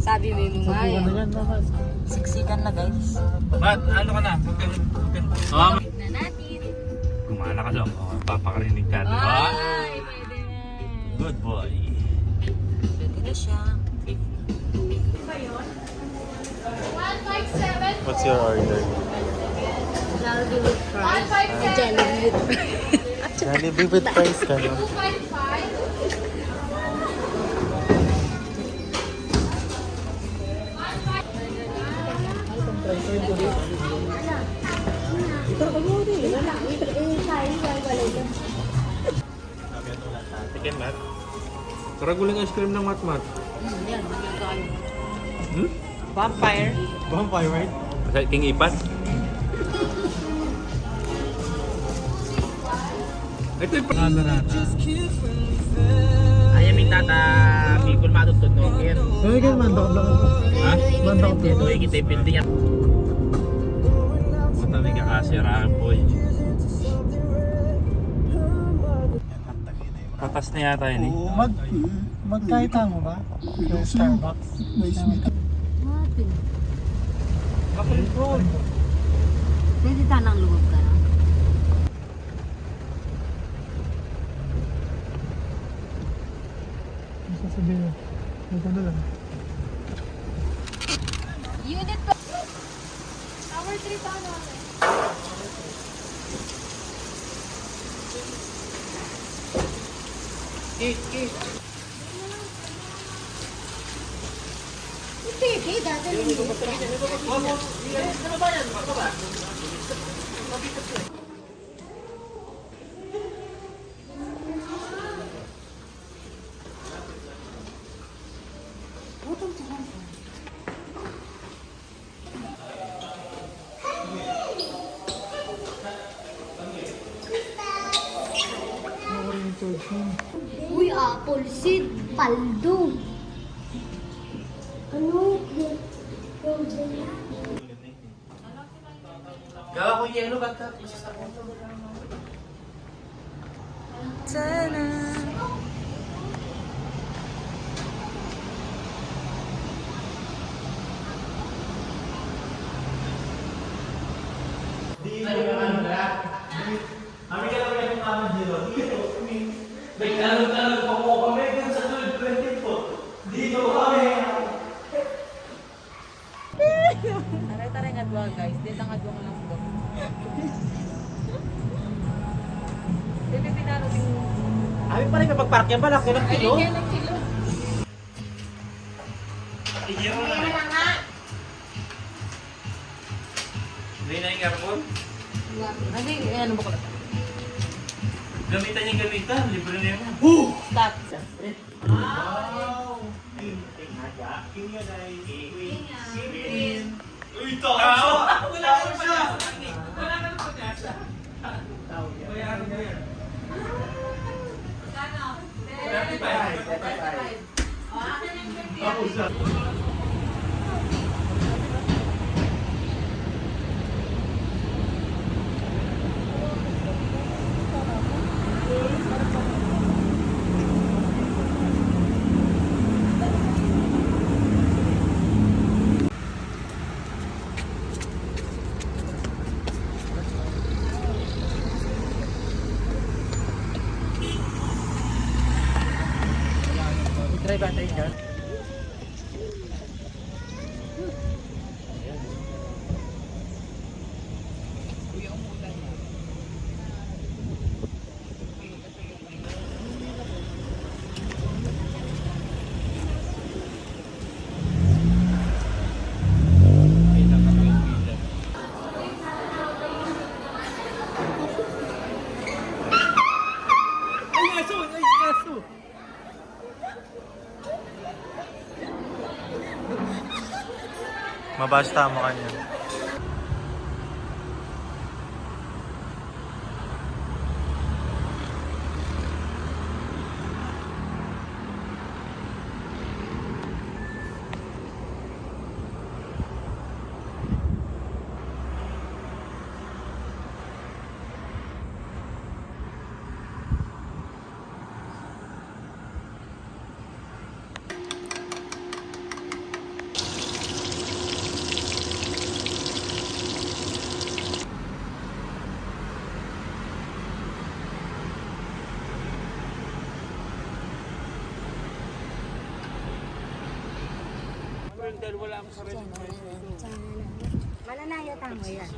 Sabi mo yung mga Ano yan, Makas? Siksikan na guys. Ba't? Ano ka na? na natin. Kumana ka lang. Papakarinig ka. Diba? Ay, pwede na. Good boy. Pwede na siya. What's your order? Jollibee with fries. Jollibee with fries. Jollibee with fries ka, no? Chicken mat? Karaguling ice cream ng mat-mat. Yan, magkakain. Hmm? Vampire. Vampire, right? King Ipan? Ito yung pangalarata. Ayaw may tata. Bicol matutunog yan. Kaya kayo mandok lang ako. Ha? Mandok lang. Ito yung kita yung building yan. Matali ka kasi, Ramboy. Patas na yata yun eh. Magkahita mo ba? Yung Starbucks. Natin. Kapulpul. Pwede tanang loob ka na. Ang sasabihin mo. Ito na lang. Unit pa. Tower 3 pa na. Hindi, dati. Uy, apple seed, paldo. Ano? Gawa ko yelo bata. Sana. Taray-taray nga dua guys. Dito nga dua lang sa dito. Dito pinalo din. Ay pa rin kapag park yan ba? Laki ng kilo? Ay, ng kilo. Hindi na yung aircon? Ay, ano ba ko lang? Gamitan niya gamitan. Libre na yun. Stop. Uy, tao! Wala ka siya! Wala ka pag-asa. Bayaran mo yan. 35. Try battery ka? Mabasta mo kanya. dahil wala akong sarili ng price dito. Mananaya tamo yan.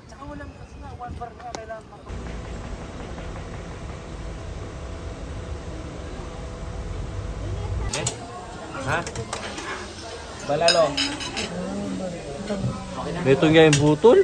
Tsaka walang kasi na, 1 bar nga, kailangan pa. Ha? Balalo. Ito nga yung butol.